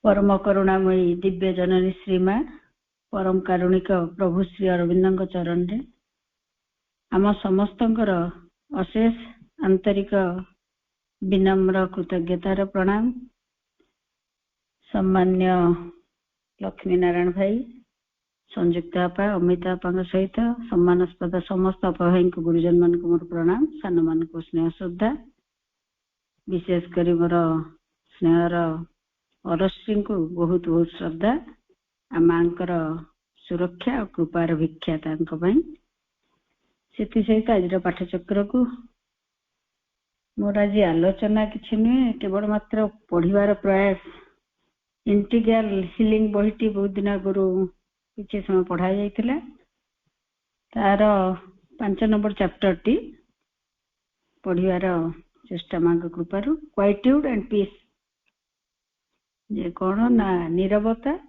परम करुणामयी दिव्य जननी श्रीमा परम कारुणिक प्रभु श्री अरविंद चरण रे आम समस्तंकर अशेष आंतरिक विनम्र कृतज्ञतार प्रणाम। सम्मान्य लक्ष्मी नारायण भाई, संयुक्ता आपा, अमिता आपा सहित सम्मानस्पद समस्त अपभाई गुरुजन मान को मोर प्रणाम। सान मान को स्नेह श्रद्धा, विशेषकर मोर स्नेहर अरश्री को बहुत बहुत श्रद्धा। आमांकर सुरक्षा और कृपार भिक्षा से सहित आज पाठचक्र को मोर आज आलोचना किसी नुहे, केवल मात्र पढ़िबार प्रयास। इंटीग्रल हिलिंग बहीटी बहुत दिन आगु किसी समय पढ़ा जाइथिला, तार 5 नंबर चैप्टर टी पढ़िबार चेष्टा मां कृपारू। क्वाइट्यूड एंड पीस जे कौन ना नीरवता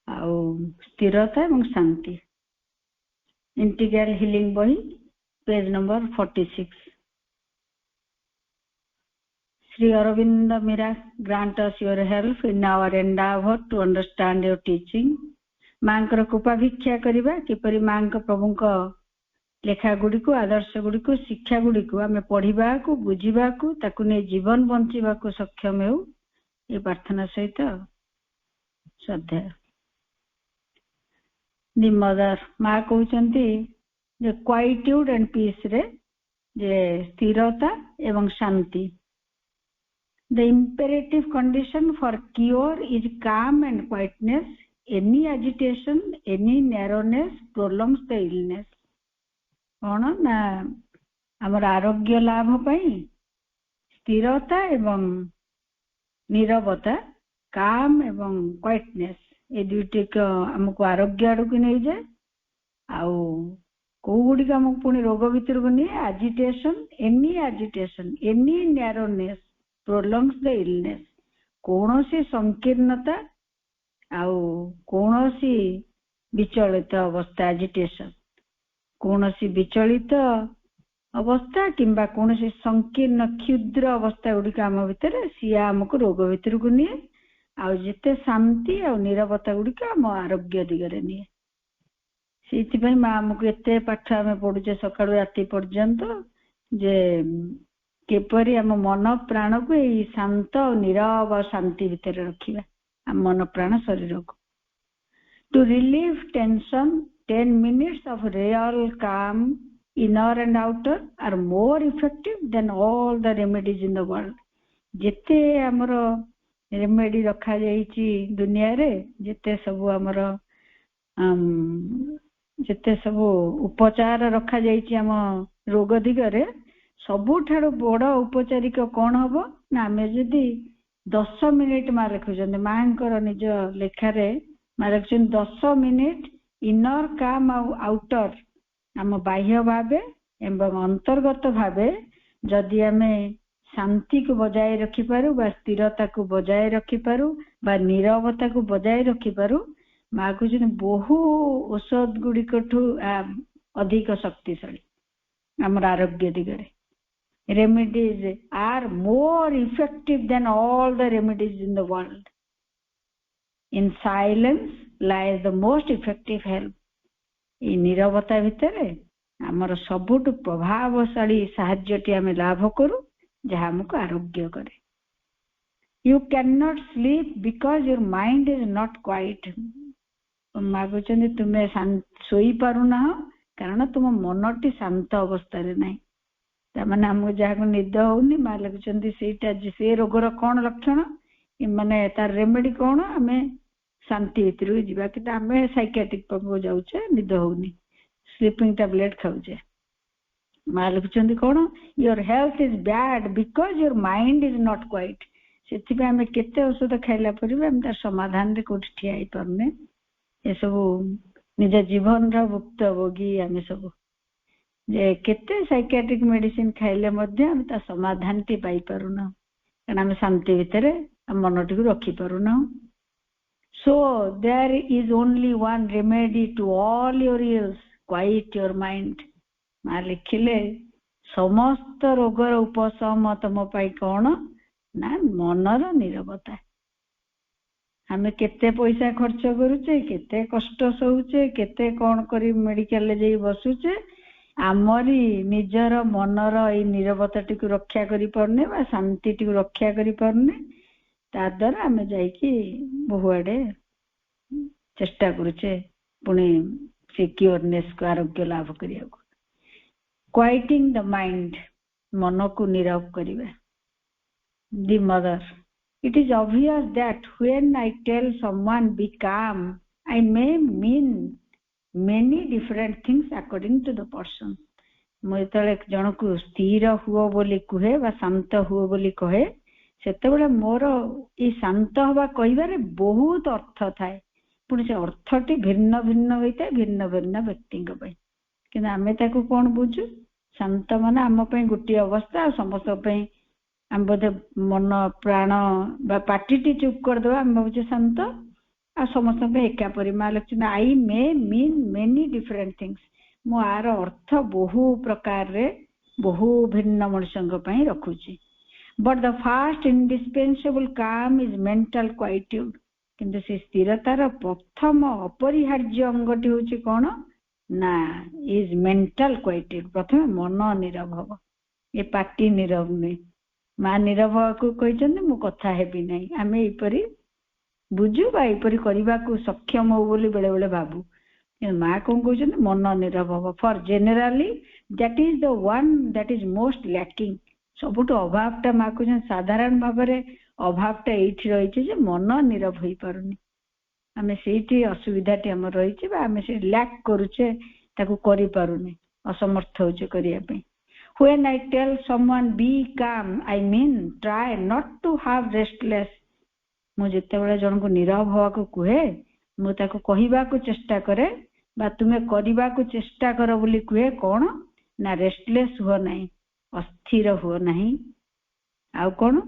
आउ स्थिरता एवं शांति। इंटीग्रल हिलिंग बही page number 46। Sri Aurobindo Mira grant us your help in our endeavor to understand your teaching। मांकर कृपा भिक्षा करिबा किपरि मांक प्रभुंक लेखा गुडी को, आदर्श गुडी को, शिक्षा गुडी को आमे पढ़िबा को, बुझिबा को, ताकु ने जीवन बंचिबा को सक्षम हेउ, ये प्रार्थना सहित श्रद्धा। दी मदर मां कहउचंती जे क्वाइट्यूड एंड पीस रे जे स्थिरता एवं शांति। The imperative condition for cure is calm and quietness. Any agitation, any narrowness prolongs the illness। कौन ना हमर आरोग्य लाभ पाई स्थिरता एवं नीरवता, काम एवं क्वाइटनेस, ये दुईटी हमको आरोग्य आड़ को नहीं जाए। आउ कौ गुड़ी हमको पुणी रोग भीतर को नहीं। Agitation, any narrowness prolongs the illness। कौन सी संकीर्णता आउ कौन सी विचलित अवस्था, एजिटेशन, कौन सी विचलित अवस्था किंबा कौन सी संकीर्ण क्षुद्र अवस्था गुड़ी आम भितर सी आमको रोग भीतर को निए। आउ जिते शांति और नीरवता गुड़ी आम आरोग्य दिगरे निए। से माँ आमको एते पाठ आम पढ़ुचे सका राति पर्यंत जे केपरी आम मन प्राण को यही शांत और नीरव शांति भितर रखिबा, आम मन प्राण शरीर को। To relieve tension 10 minutes of real calm inner and outer are more effective than all the remedies in the world। जेते हमर रेमेडी रखा जाइची दुनिया रे, जेते सब हमर जेते सब उपचार रखा जाइची हम रोग दिगरे, सबुठार बड़ उपचारिक कौन हम ना आम जदि 10 मिनिट माँ लिखुं माँ निज लेखारे माँ लिखुं 10 मिनिट इनर काम आउटर आम बाह्य भावे एवं अंतर्गत भावे जदि आम शांति को बजाय रखिपारू बा स्थिरता को बजाय रखिपारू बा नीरवता को बजाय रखिपारू, माँ कहते बहु औषध गुड़िक अधिक शक्तिशाली आमर आरोग्य दिगरे। Remedies are more effective than all the remedies in the world। In silence lies the most effective help। ये नीरवता भितरे आमर सबुठ प्रभावशाली साहाय्यटी आम लाभ करू जहाँ हमको आरोग्य करे। You cannot sleep because your mind is not quiet। माँ कहते तुम्हें सोई पारू ना कारण तुम मनटी शांत अवस्था रे नहीं। ताने हमको जहाँ निद होनी माँ लगुंट से रोगर कौन लक्षण माने तार रेमेडी कौन, आम शांति भीतर जावा कि आम साइकियाट्रिक पाखु जाऊे निद होनी, स्लीपिंग टैबलेट खाऊे। माँ लगुंट कौन your health is bad because your mind is not quite. से आम केते औषध खाइला पर आम तार समाधान रे कोठी ठिया ही पारने। ये सब निज जीवन भुक्त भोगी आम सब जे केते साइकियाट्रिक मेडिसिन खाइले मध्य हम ता समाधान टी पाई पारुना कारण हम शांति भितर हम मनटी को रखी पारुना। So there is only one remedy to all your ills, quiet your mind. माँ लिखिले समस्त रोगर उपशम तुम पाई कौन ना मनर नीरवता। आमे केते पैसा खर्च करूचे, केते कष्ट सहुचे, केते कौन करी मेडिकल ले जाई बसुचे, आमरी निजर मनर ए निरवता टिकु रक्षा करि परने बा शांति टिकु रक्षा करि परने, ता द्वारा आमे जाई कि बहुआडे चेष्टा करूचे पुणे सिक्योरनेस को आरोग्य लाभ करिया को। क्वाइटिंग द माइंड, मन को नीरव करिवे। दी mother, it is obvious that when I tell someone be calm, I may mean many different things according to the person. मैं तले जन को स्थिर हुओ बोली कहे बा शांत हुओ बोली कहे, सेते बेले मोर ई शांत हवा कहिबारे बहुत अर्थ थाए, पुणी से अर्थटी भिन्न भिन्न होइते भिन्न भिन्न व्यक्ति को पई। कि आमे ताको कोन बुझु, शांत माने आम पई गोटी अवस्था, समस्त पई आम बोधे मन प्राण बा पार्टी चुप करदे आम बुझे शांत, आ समस्त एका परिमा लक्षण। आई मे मीन मेनी डिफरेंट थिंग्स, मो आर अर्थ बहु प्रकार रे बहु भिन्न मनुष्यों पई रखुची। बट द फास्ट इंडिस्पेंसेबल काम इज मेंटल क्वाइट्यूड, किंतु से स्थिरतार प्रथम अपरिहार्य अंगटी होची कोन ना इज मेंटल क्वाइट्यूड। प्रथम मन नीरव हबो, ए पार्टी नीरव नै। माँ नीरव को कहते मु कथा हेबी नहीं, आम यपरी बुझु बा यपरी करने को सक्षम हो बोली बेले बेले भाबू। माँ कौन कहते मन नीरव हम। For generally that is the one that is most lacking. सबुठ अभावटा माँ कहते साधारण भाव में अभावटा ये रही मन नीरव हो पारुनी। आम से असुविधाटी आम रही आम से लैक करुचे, ताकू करि पारुनी, असमर्थ होचे करने। When I tell someone be calm, I mean try not to have restless. मु जेते बेले जन को नीरव हवा को कहे, मु ताको कहिबा को चेष्टा करे बा तुमे करिबा को चेष्टा कर बोली कहे कोन ना रेस्टलेस हो नहीं, अस्थिर हो नहीं, आ कोन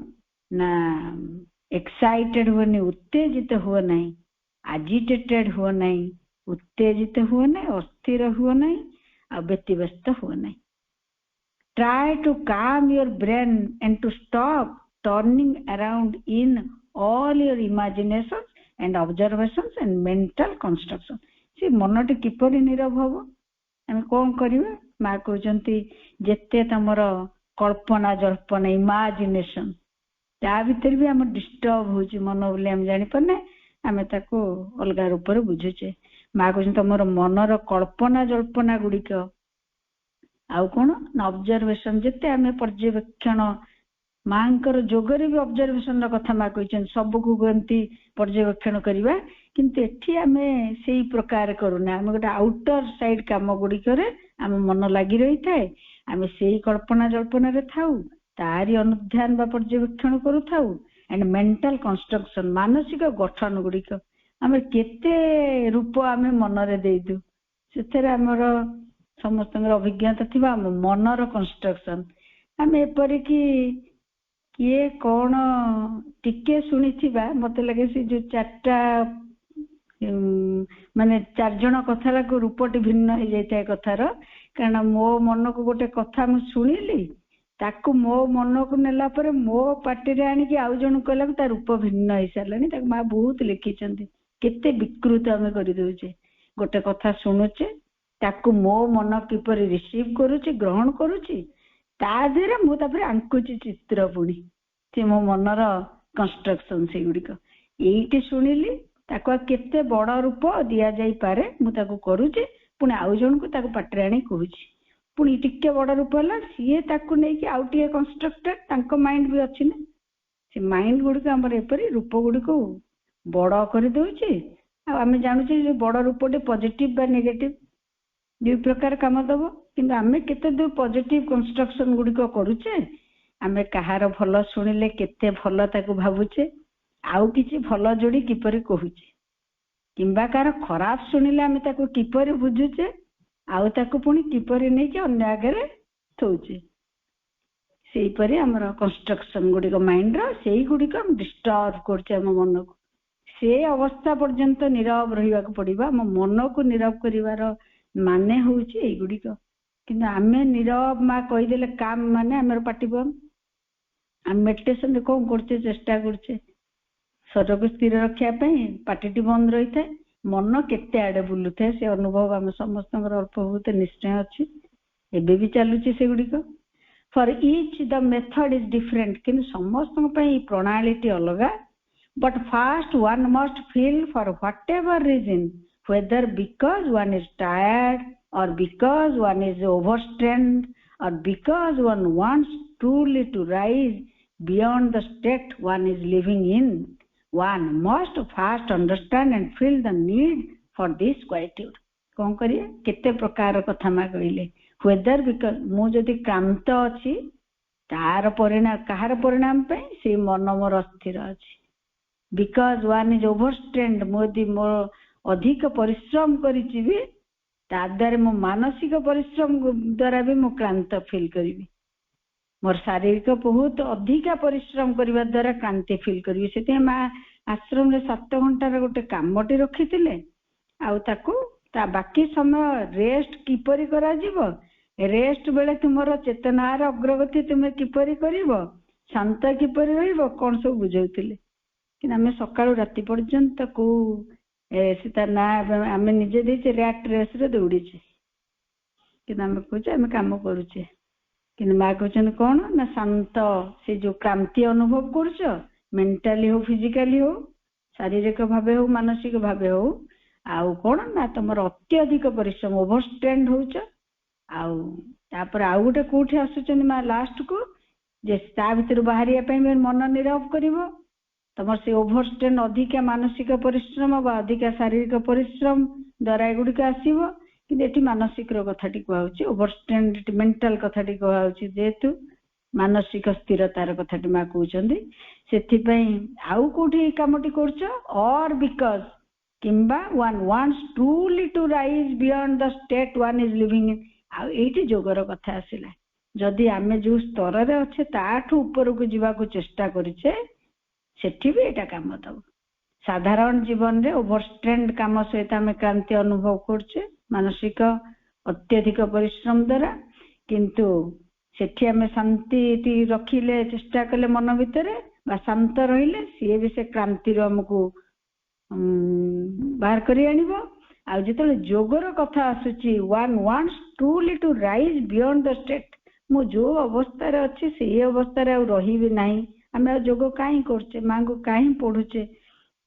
ना एक्साइटेड हो नहीं, उत्तेजित हो नहीं, एजिटेटेड हो नहीं, उत्तेजित हो नहीं, अस्थिर हो नहीं, आ व्यतिव्यस्त हो नहीं। Try to calm your brain and to stop turning around in all your imaginations and observations and mental construction. से मनटी किपरि नीरव हबो, आम कौन करिवे। माँ कहते जेते तमर कल्पना जल्पना इमाजिनेशन ता भीतर भी आम डिस्टर्ब होची मन बोले आम जानि परने, आम ताको अलगा रूप रे बुझुचे। माँ कहते तमर मनर कल्पना जल्पना गुड़िक आउ कौन ना ऑब्जर्वेशन, जिते आम पर्यवेक्षण माँ जोगरे भी ऑब्जर्वेशन कथा माँ कहते सब को कहती पर्यवेक्षण करवा, किंतु एठी आम से प्रकार करूना। आम गोटे आउटर साइड काम गुड़िक आम मन लगी रही थाए, आम से कल्पना जल्पना रे थाऊ, तारी अनुध्यान बा पर्यवेक्षण करू थाऊ। एंड मेंटल कंस्ट्रक्शन, मानसिक गठन गुड़िक आम केते रूप आम मन रे देदु, से आमर समस्त अभिज्ञता थी मनर कंस्ट्रक्शन। आम एपरिक किए कौन टिके शुणी मत लगे से जो चार्टा माने चार जन कथार को रूपटी भिन्न हो जाए कथार। कारण मो मन को गोटे कथा मु शुणिली, ताकू मो मन को नेला परे मो पार्टी आनिकी आउ जन कहला ता रूप भिन्न हो सारे। माँ बहुत लिखिं केते विकृत आम कर दे, गोटे कथा शुणुचे ताकू मो मन किपरि रिसीव करुची ग्रहण करुची, ता देहरे मु तापर आंकुची चित्र पुणी से मो मनर कंस्ट्रक्शन से गुड़िक ये शुणिली ताको केते बड़ रूप दिया जाई पारे मु ताको करूची, पुणी आउ जन को ताको पाटरे आनी कहूची, पुणी टिके बड़ रूप है सी ताको नहीं आउ टे कंस्ट्रक्टेड तांको माइंड भी अच्छी ना, से माइंड गुड़िक आम एपरी रूप गुड़िक बड़ कर दउची। आम जानूचे जो बड़ रूपटे पॉजिटिव बा नेगेटिव दु प्रकार काम दब, किंतु आमे केते दु पॉजिटिव कंस्ट्रक्शन गुड़िक करूचे। आमे कहार भल शुणिले केते भल ताको भावुचे, आउ किछि भल जोड़ी किपरि कहूचे, किंबा कार खराब शुणिले आमे ताको किपरि बुझुचे, आउ ताको पुणी किपरि नै कि अन्य आगे थौचे। सेही परि हमर कंस्ट्रक्शन गुड़िक माइंड रो सेही गुड़िक हम डिस्टर्ब करछे हम मन को। से अवस्था पर्यंत नीरव रहिबा को पड़िबा। हम मन को नीरव करिवार माने होउची ए गुड़िक, किंतु आमे नीरव माँ कहीदेले काम माने आम पाटी बंद। आम मेडिटेशन कौन करछे चेष्टा करछे शरीर को स्थिर रखिया पार्टी बंद रही था मन केते आड़े बुलू था से अनुभव आम समस्त अल्प बहुत निश्चय अच्छी एबे भी चलुची से गुड़िक for each the method is different कि समस्त प्रणाली अलग but first one must feel for whatever reason whether because one is tired or because one is overstrained or because one wants truly to rise beyond the state one is living in, one must first understand and feel the need for this quietude. कौन करिए केते प्रकार कथा मा कहले whether because मु जदि क्रांत अछि तार परिणाम कहार परिणाम पे से मन मोर अस्थिर अछि because one is overstrained Modi मो अधिक परिश्रम करिछि भी ताद्वारा मो मानसिक परिश्रम द्वारा भी मो क्रांत फील करिवि मोर शारीरिक बहुत अधिक परिश्रम करबा द्वारा क्रांति फील करिवि सेते मा आश्रम रे 7 घंटा रे गोटे कामटी रखिथिले आउ ताकू ता बाकी समय रेस्ट किपरि करा जीवो रेस्ट बेले तुमरो चेतनार अग्रगति तुमे किपरि करिवो शांत किपरि रहिवो कोन सब बुझौतिले कि आमे सकाळु राति पर्यंत को सीता ना आम निजे देचे रैट रेस रे दौड़ीचे कि आम कहे आम कम करुचे कि माँ कहते कौन ना शांत से जो क्रांति अनुभव कर मेंटाली हो फिजिकली हो शारीरिक भाव हो मानसिक भाव हो आउ कौन ना तुम अत्यधिक परिश्रम ओभरस्ट्रेंड होच आउ गोटे कौटी आसुच माँ लास्ट को जे ता भीतर बाहर मन निरव करिवो तुम से ओभरस्ट्रेन अधिक मानसिक परिश्रम बा अधिक शारीरिक परिश्रम द्वारा एगुड़िक आसव कि मानसिक कथाटी कहूँ ओभरस्ट्रेन मेंटल कथाटी कहूँ जेहेतु मानसिक स्थिरतार कथाटी माँ कहते से आउ कौटी कामटी कर बिकज किंबा one wants truly to rise beyond the state one is living in आउ एटी जोगर कथा आसला जदि आमे जो स्तर रे अच्छे ताठू ऊपर को जीवाको चेष्टा करिचे सेठी भी एटा काम दब साधारण जीवन रे ओभरस्ट्रेंड काम सहित आम क्रांति अनुभव करछे मानसिक अत्यधिक परिश्रम द्वारा किंतु सेठी आम शांति रखिले चेष्टा कले मन भितरे बा शांत रहिले सी भी से क्रांति आमको बाहर करी आनिबो आ जेतले जोगर कथा आसुची one wants truly to rise beyond the state मो जो अवस्था रे अछि से अवस्था रे आ रहिबे नाही आम जोग कहीं करछे माँ को कहीं पढ़ुचे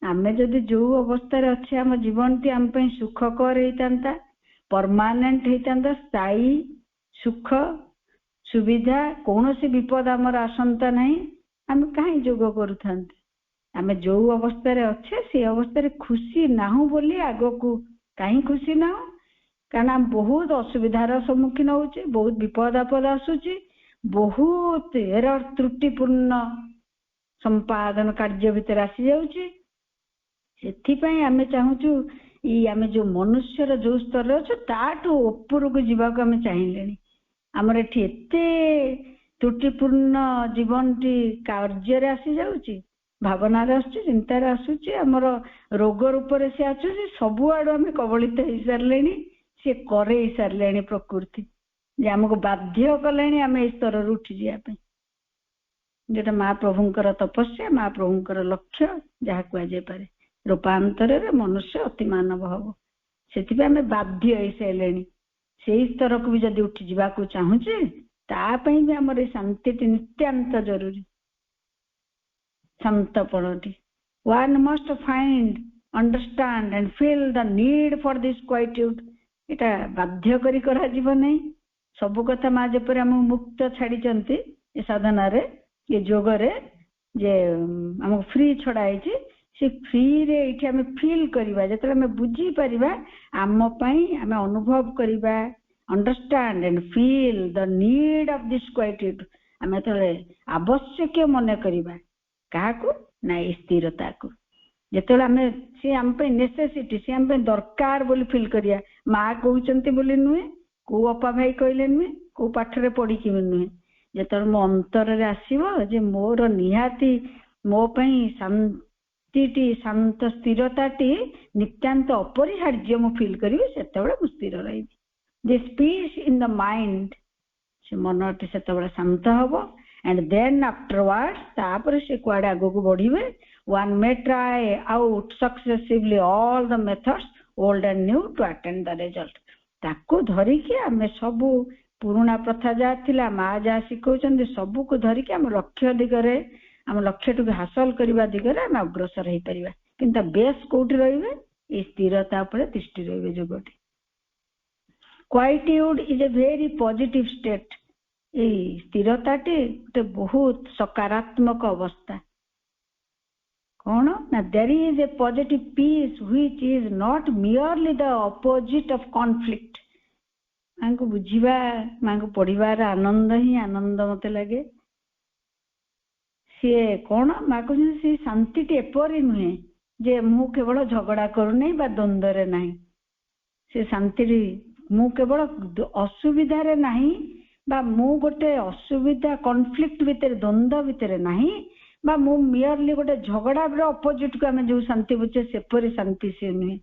आम जदि जो अवस्था अच्छे आम जीवन टी आम सुखकर होता परमानेंट होता स्थायी सुख सुविधा कौन सी विपद आमर आसंता नहीं आम कहीं जोग करूँ आम जो अवस्था अच्छे से अवस्था खुशी नाहु बोली आग को कहीं खुशी ना कारण आम बहुत असुविधार सम्मुखीन होचे बहुत विपद आपद आसूची बहुत एरर त्रुटिपूर्ण संपादन कार्य भीतर आसी जाउची सेथिपई आमे चाहूचु ई आमे जो मनुष्यर जो स्तर अच्छे ताठू ऊपर को जीवा को आमे चाहिलेनी हमर एठी एते त्रुटिपूर्ण जीवन टी कार्य रे आसी जाउची भावना रे आसी चिंता रे आसुची हमर रोग रूप रे से आछुची सब आडो आमे कबलित होई सरलेनी से करे ही सरलेनी प्रकृति जे हमको बाध्य कलेनी आमे इस स्तर रे उठी जिया पे जेटा महाप्रभुंकर तपस्या महाप्रभुंकर लक्ष्य जहाँ कहुए पारे रूपांतर मनुष्य अति मानव हम से आम बाध्य हो सारे से स्तर को भी जब उठी जावाक चाहूचे तापाई भी आम शांति नित्यांत जरूरी शांतपणटी one must find understand and feel the need for this quietude एटा बाध्य करी करा जीव नहीं सब कथा माँ जपर आम मुक्त छाड़ी ए साधना रे ये जोग रे जे हमको फ्री छड़ाई से फ्री रे इठी हमें फील करिबा जतले हमें बुझी परिबा आम पई हमें अनुभव करिबा understand and feel the need of this quietude हमें तले आवश्यक मने करिबा काहाकू ना स्थिरता को जतले हमें से हम पे नेसेसिटी से हम पे दरकार बोली फील करिया माँ कहउचंती बोली नुहे को अपा भाई कहले नुहे को पाठ रे पढ़ी कि नुहे जेतर मो अंतर रे आसीबो जे मोर निहाती मो पई शांतिटी शांत स्थिरताटी नित्यांत अपरिहार्य मो फील करिवि सेतेबेले मु स्थिर रहिबि this peace in the mind से मनटी सेतेबेले शांत हबो एंड देन आफ्टरवर्ड्स तापर से कुआडे आगो को बढ़िबे one may try out successively all the methods old and new to attain the result. ताको धरिकी आमे सबु पुराना प्रथा जा थिला मा जा शिखौचंदी सबु को धरिकी हम लक्ष्य दिगरे हम लक्ष्य टु हासिल करबा दिगरे हम अग्रसर हे परिबा किंतु बेस कोठी रहिबे ए स्थिरता पर दृष्टि रहिबे जोगटी. Quietude is a very positive state. ए स्थिरताटी ते बहुत सकारात्मक अवस्था. कौन ना there is a positive peace which is not merely the opposite of conflict. मांको बुझिबा मांको पढ़िबार आनंद ही आनंद मते लगे. सी कौन माको से शांति टी एपरी नुहे जे मु केवल झगड़ा करू नहीं बा द्वंद्व रे नहीं. से शांति मु केवल असुविधा रे नहीं बा मु गोटे असुविधा कॉन्फ्लिक्ट भितर द्वंद्व भितर नहीं बा मु मियरली गोटे झगड़ा रे अपोजिट को हमें जो शांति बुझे से परी शांति से नुहे.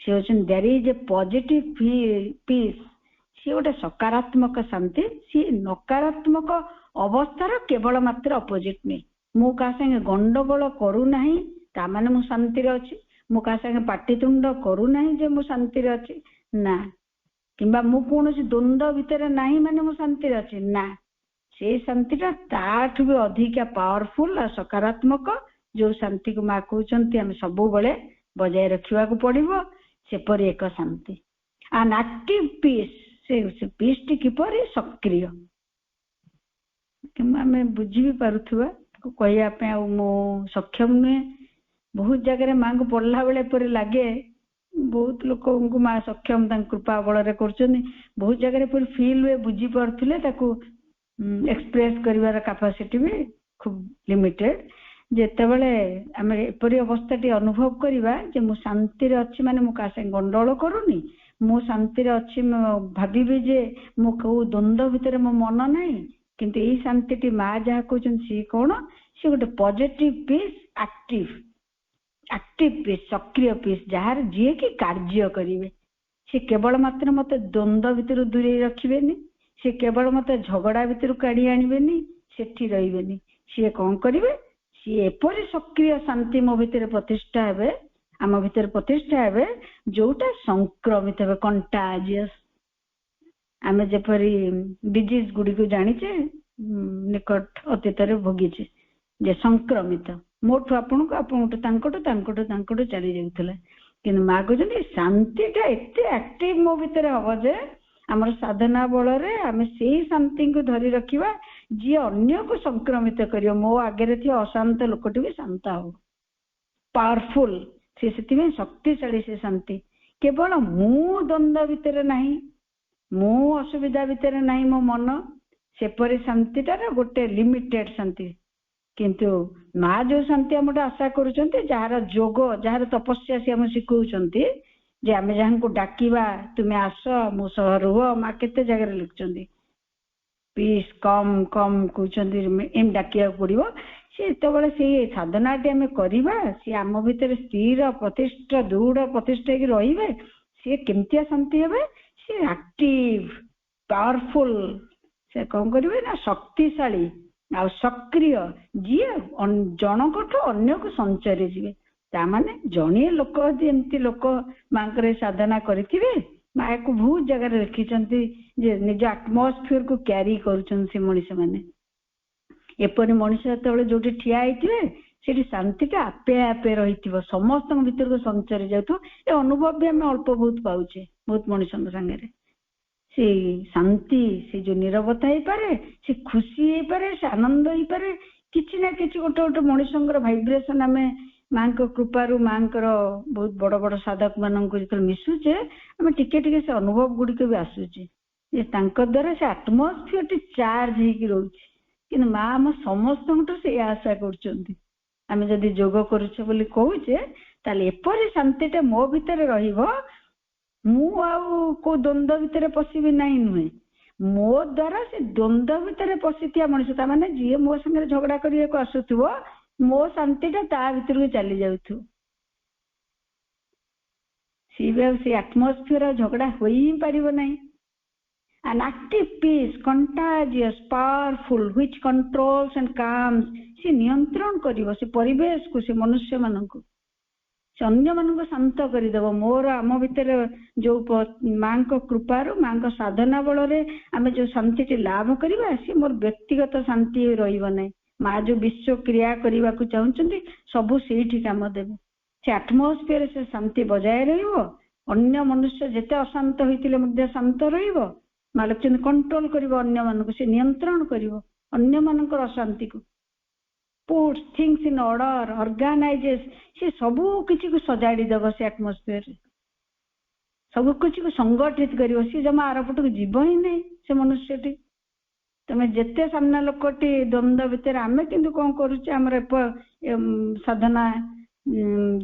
से होचन there is a positive peace. सी गोटे सकारात्मक शांति. सी नकारात्मक अवस्थार केवल मात्र अपोजिट नहीं. मु का संगे गंडगोल करू नहीं ता माने मु शांति रे अछि. मु का संगे पाटितुंड करू नहीं जे मु शांति रे अछि ना. किंबा मु कोनोसी द्वंद्व भितर नहीं माने मु शांति रे अछि ना. से शांतिटा ताठ भी अधिक पावरफुल और सकारात्मक जो शांति को मा कहउचंती हम सब बेले बजाय रखिवा को पड़िबो. से पर एक शांति एन एक्टिव पीस. से पीस टी किपरि सक्रिय किंबा मैं बुझी भी पारुथुवा कहया पे मो सक्षम नुहे. बहुत जगह माँ को पढ़ला बेले पर लगे बहुत लोक को माँ सक्षम कृपा बल रे करछनी. बहुत जगह पर फील हुए बुझी पारथिले ताको एक्सप्रेस करिवार कैपेसिटी भी खूब लिमिटेड. जेतेबेले आमे एपरी अवस्था टी अनुभव करिवा जे मु शांति रे अछि माने मु का संग गंडोल करूनी. मु शांति रे अछि भाबीबे जे मु को द्वंद्व भितर मो मन नाही. किंतु ए शांति टी मा जा कहउछन सी कोन सी गोटे पॉजिटिव पीस एक्टिव पीस सक्रिय पीस जहार जे की कार्य करिवे. से केवल मात्र मते द्वंद्व भितर दूरे रखिबेनी. से केवल मते झगड़ा भितर काढी आनिबेनी सेठी रहिबेनी. से कोन करिवे सी एपरि सक्रिय शांति मो भितर प्रतिष्ठा हेबे आम भितर प्रतिष्ठा हेबे जोटा संक्रमित हेबे कंटाजियस. आमे जेपरि डिजीज गुडी को जानिचे निकट अतीत रे भोगीचे जे संक्रमित मोठो आपनको आपनको तांकोटो चली जाउथले. किन मा कहजनी शांतिटा एते एक्टिव मो भितर हबो जे हमर साधना बल रे आमे सेही शांति को धरि रखिबा जे अन्य को संक्रमित करियो. मो आगे थी अशांत लोकटी भी शांत हो पावरफुल. से सेति शक्तिशाली से शांति केवल मु द्वंद्व भितर नहीं मु असुविधा भितर नहीं मो मन सेपरी शांतिटार गोटे लिमिटेड शांति. किंतु माँ जो शांति हम आशा करुचंती जार जोग जार तपस्या से हम शिखौचंती जे आमे जहां को डाकिबा तुमे आस मो सह रुह. माँ केते जगह लिखचंती पीस कम कम कहउचंती एम डाकिया पड़िबो. से तबले से साधना टे हमें करिबा से आम भितर स्थिर प्रतिष्ठा दृढ़ प्रतिष्ठा की रहिबे. से केमतिया शांति हेबे से एक्टिव पावरफुल. से कौन करिवे ना शक्तिशाली आ सक्रिय जी जनकठो अन्य को संचरी जीवे. तामाने जणिए लोक एमती लोक मांकरे साधना करिथिबे माँ को बहुत जगह लिखिचंती जे निज एटमॉस्फियर को क्यारी करूछन से मनुष्य माने. एपरि मनुष्य तबले जोटी ठिया आइथिबे सेठी शांतिटा आपे आपे रहिथिबो समस्त भीतर को संचरी जाउथो. ए अनुभव भी हम अल्प बहुत पाउचे बहुत मनुष्य संगे. से शांति से जो नीरवता ही पारे से खुशी ही पारे से आनंद ही पारे किछि ना किछि गोटे गोटे मनुष्यंकर भाइब्रेशन आमे माँ को कृपारू माँ बहुत बड़ बड़ साधक मान जो मिशुचे आम टिके टिके से अनुभव गुड़िक भी आसूचे द्वारा से आत्मोस्फियर टी चार्ज हो रोचे कि माँ आम समस्त से आशा करें जदि जोग करुचे बोली कहूचे ताले एपरी शांतिटा मो भितर रहिबो मु आउ को द्वंद्व भितर पशिबी नहीं नुहे मो द्वारा से द्वंद्व भितर पशिथिया मनुष्य माने जी मो संगे झगड़ा करिया को आसुथुबो मो शांतिटा ता भितर को चली जाउथु से एटमॉस्फियर झगड़ा हो ही पारिबो नहीं an active peace, contagious, powerful, which controls and calms. से नियंत्रण करिवो से परिवेश को, से मनुष्य मानक, से अन्य मानक शांत करदेव। मोर आम भितर जो माँ को कृपार, माँ को साधना बल आम जो शांति लाभ करवा, सी मोर व्यक्तिगत शांति रही। माँ जो विश्व क्रिया करने को चाहते सबू से काम देवे। से आटमोस्फियर से शांति बजाय रहिबो। अन्य मनुष्य जिते अशांत होते शांत रहिबो। माँ लक्ष्मी कंट्रोल करिवो, अन्य मानक से नियंत्रण करिवो, अन्य मानकर अशांति को। Puts things in order, organises, से सबू किसी को सजाड़ी देव। से आटमोस्फियर सबू किसी को संगठित करिवो। से जमा आरपट को जीव ही नहीं से मनुष्यटी। तमे जेते सामना लोकटी द्वंद्व भितर आमे किंतु कौन करुचे हमर साधना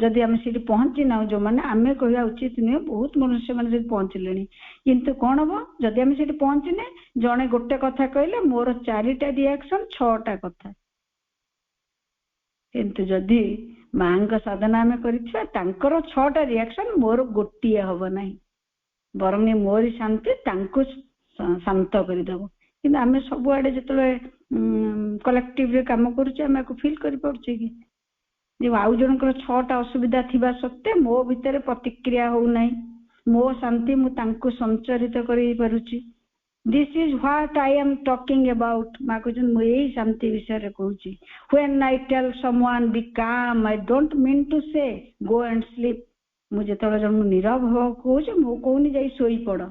जदि आम से पहुंची ना, जो मैंने आम कहवा उचित नुहे, बहुत मनुष्य मैंने पहुंचले किंतु कौन हम जदि आम से पहुंचने जड़े गोटे कथा कहले मोर 4टा रिएक्शन 6टा कथा, किंतु जदि माँ का साधना आम कर 6टा रिएक्शन मोर गोटे हम ना, बरंग मोरी शांति शांत करदेव। कि आम सबुआडे जो कलेक्टिव काम करें फिल कर आउ जनकर 6टा असुविधा थिबा सत्ते मो भितर प्रतिक्रिया हो नहीं, मो शांति मु संचरित कर। This is what I am talking about. माँ कहते यही शांति विषय कहूँ। When I tell someone be calm, I don't mean to से गो एंड स्लीप। मुझे जन नीरव हो कहूँ, मु कहूनी जाई सोई पड़।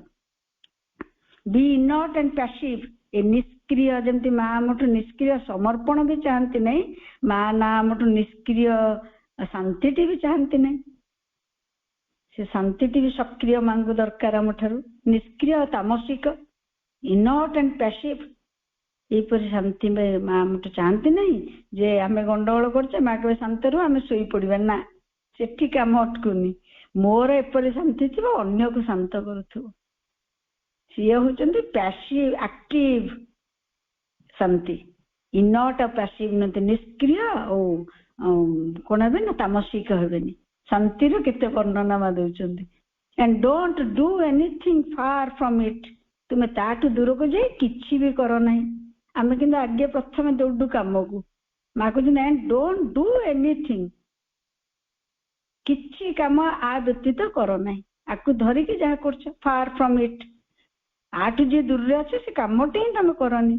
बी नॉट एंड पैसिव, ए निष्क्रिय। जमती माँ आमठू निष्क्रिय समर्पण भी चाहती नहीं, माँ ना आमठू निष्क्रिय शांति भी चाहती नहीं। से शांति भी सक्रिय माँ को दरकार आम ठारू। निष्क्रिय तामसिक, इनॉट एंड पैसिव, यहीपर शांति माँ आमठू चाहती नहीं। जे आम गंडगोल करचे माँ कहे शांत रू आम शोई पड़ा ना, से कम अटकुनी। मोर एपरी शांति थी अन्य को शांत करूथु। सी होचंदी पैसिव एक्टिव शांति, इनॉट पैसिव नते निष्क्रिय और कौन हे ना तामसिक हेनी। शांति रो केते वर्णना मा दउचंदी। And don't do anything far from it. तुमे ताटू दूर को जाई किछि भी करो नहीं। आमे किंतु आगे प्रथम दौड़ू काम को। माँ कहते एंड डोंट डू एनीथिंग, किछि काम आ व्यतीत करो नहीं। आकु धरिकी जहाँ करछ फार फ्रॉम इट। आठू जी दूर अच्छे से कमटे ही तुम करनी।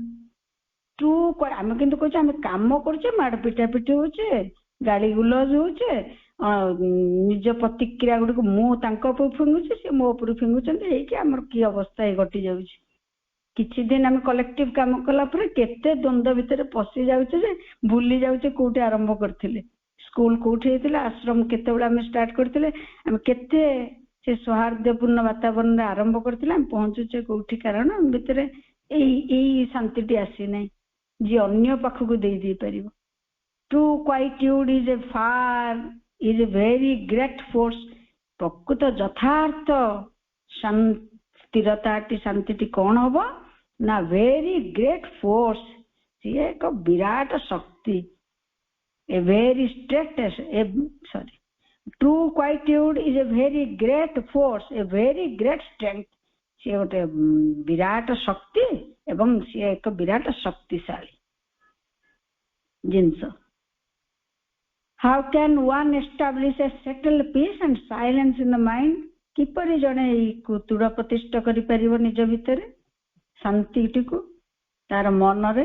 तू आम कि कहे कम करे माड़ पिटा पिटी होचे, गाड़ी गुलज होचे, निज प्रतिक्रिया गुड़ी को फिंगुचे, सी मो उपर फिंगुंट। आम कि अवस्था घटी जाऊँगी। किछि दिन आम कलेक्टिव काम कला केते द्वंद्व भितर पशि जाऊे, भूली जाऊे कोठी आरंभ करथिले, स्कूल कोठी हेतिला, आश्रम केतेबेला आम स्टार्ट करथिले, आम केते से सौहार्दपूर्ण वातावरण आरंभ करथिले, आम पहुंचुचे कोठी। कारण भितर एई शांति आसी ना जी अन्य पाखक दे पारिबो। True quietude is a far is a very great force. प्रकृत यथार्थ स्थिरता शांति कौन हम ना वेरी ग्रेट फोर्स। सी एक विराट शक्ति, a very sorry true quietude is a very great force, a very great strength. सी गोटे विराट शक्ति एवं सी एक विराट शक्तिशाली जिनस। How can one establish a settled peace and silence in the mind. किपरि जने दृढ़ प्रतिष्ठा करि परिबो निज भितर शांति को, तार मन रे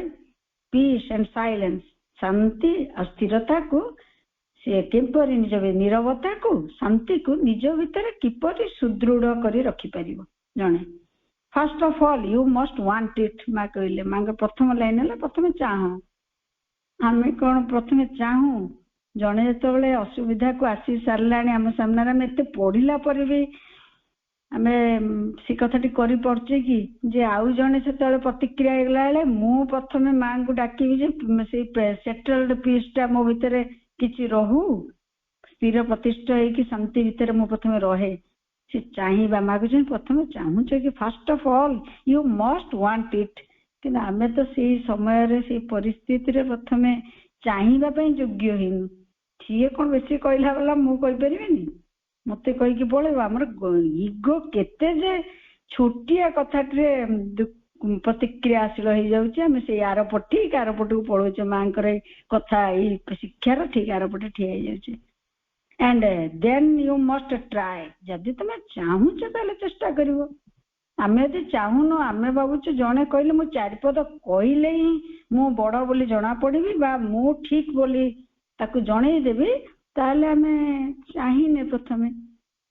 पीस एंड साइलेंस, शांति और स्थिरता को से किपरि निज नीरवता को, शांति को निज भितर किपरि सुदृढ़ करी रखि परिबो जने। First of all you must want it. माँ कहले, माँ का प्रथम लाइन है प्रथम चाह। आम कौन प्रथम चाहू जड़े जो असुविधा को आसी सारा आम सामने आम एत पढ़ला पर भी आम से कथाटी कर पड़े कि जे आउ जड़े से प्रतिक्रिया गला मु प्रथम माँ को डाकबी से सेटल्ड पीसटा मो भितर किसी रहू, स्थिर प्रतिष्ठा होगी शांति भितर मु प्रथम रहे। से चाहिए माँ कहते प्रथम चाहूचे कि first of all you must want it. कि आम तो से समय से परिस्थिति रे प्रथम चाहिए योग्य ही सी कौन बेसी कहला वाला मुझे मत कहीकि पड़े आमर इगो केते जे छोटिया कथाटे प्रतिक्रियाशील हो जाउछि हम से यार पट्टी कार पटू पळोचे मांकर कथा ई शिक्षार ठीक यार पटे ठिया हो जाउछि and then you must try जदि तुम चाहूच ताले चेष्टा करिवो आमे यदि चाहूनो आमे भावुछु जणे कहले मु चारिपद कहले ही मु बड़ बोली जना पड़िबी बा मु ठीक बोली ताकू जणे देबी ताले आमे चाहिने प्रथमे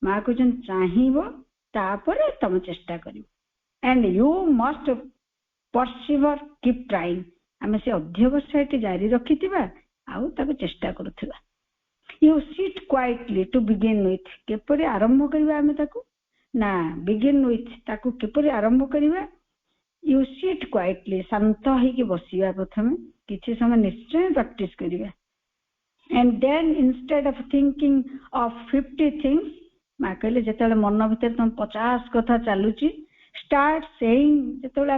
मां कहछन चाहिबो तापरे तुम चेष्टा करिवो and you must persevere keep trying आमे से अध्यवसायटी जारी रखिथिबा आउ ताको चेष्टा करूथिबा you sit quietly to begin with केपरि आरंभ करिबा आमे ताको ना begin with ताको केपरि आरंभ करिबा you sit quietly शांत होई के बसिबा प्रथमे किछि समय निश्चय प्रैक्टिस करिबा and then instead of thinking of 50 things मा कहले जेतले मन भीतर तुम 50 कथा चालुची स्टार्ट सेइंग जेतले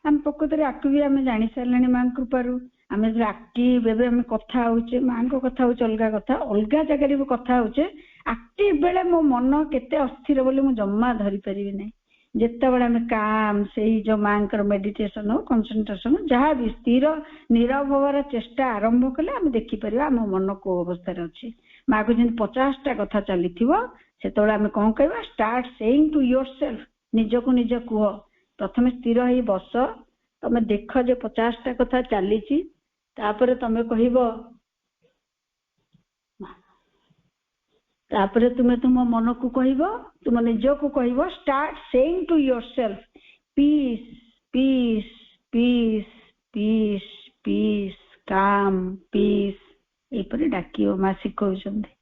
हम प्रकृति एक्टिव आम जानी सारे मां कृपारू आम जो एक्टिव एवं आम कथा होचे मां को कथा होचे अलग जगह भी कथा होचे एक्टिव बेले मो मन केते अस्थिर बोली मु जम्मा धरी परिबी नै जेतेबेले आम काम सेही जो मांकर मेडिटेशन हो कंसंट्रेशन जहाँ भी स्थिर नीरव होवार चेष्टा आरंभ कले आम देखि परिबा आम मन को अवस्था रे अछि मां को जन 50टा कथा चलीथिबो सेतेबेले आम कोन कहबा स्टार्ट सेइंग टू योरसेल्फ निज को निज कुह प्रथम स्थिर ही बस तुम देख जो 50टा कथा चली तापरे तुम कहबो तापरे तुम तुम मन को कहबो तुम निज को कहबो start saying to yourself peace peace peace peace peace calm peace एपरि डाकियो मा सिखौछन्ते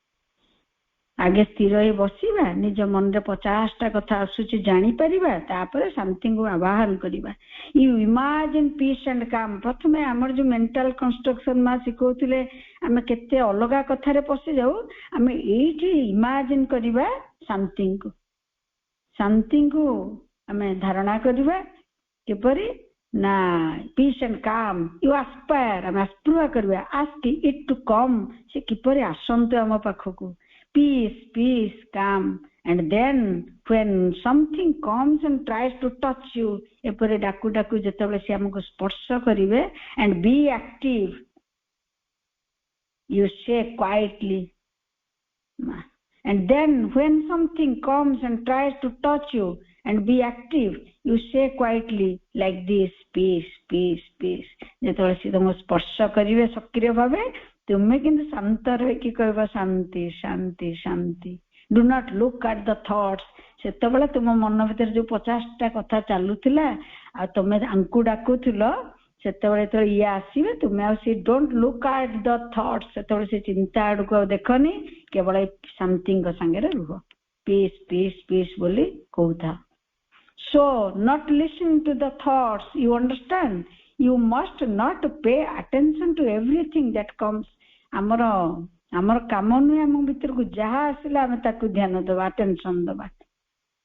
आगे स्थिर ही बसिबा निज मन रे 50टा कथा आसुची जानी परिबा तापरे शांति को आवाहन करिबा यू इमेजिन पीस एंड काम प्रथमे हमर जो मेंटल कंस्ट्रक्शन मा सिखौथिले हमें केते अलगा कथा रे पसि जाऊ हमें एठी इमेजिन करिबा शांति को हमें धारणा करिबा केपरि ना पीस एंड काम यू एस्पायर हम एस्प्रोर करिबा आस्क इट टू कम से किपरि आसंत हम पाखकू peace peace calm and then when something comes and tries to touch you epore daku daku jetebele se amku sparsha karibe and be active you say quietly and then when something comes and tries to touch you and be active you say quietly like this peace peace peace jetebele se tomo sparsha karibe सक्रिय भावे तुम्हें किंतु शांत रह कि कहबा शांति शांति शांति do not look at the thoughts सेतबेले तुम मन भीतर जो 50टा कथा चालुथिला आ तुमे आंकु डाकुथिलो सेतबेले तो ये आसीबे तुमे आ से don't look at the thoughts सेतबेले से चिंता आडको देखनी केवल शांति को संगे रुह पीस पीस पीस बोली कहूथा so not listen to the thoughts you understand you must not pay attention to everything that comes amar काम नु हम भीतर को जहा आसिला हम ताकू ध्यान देबा अटेंशन देबा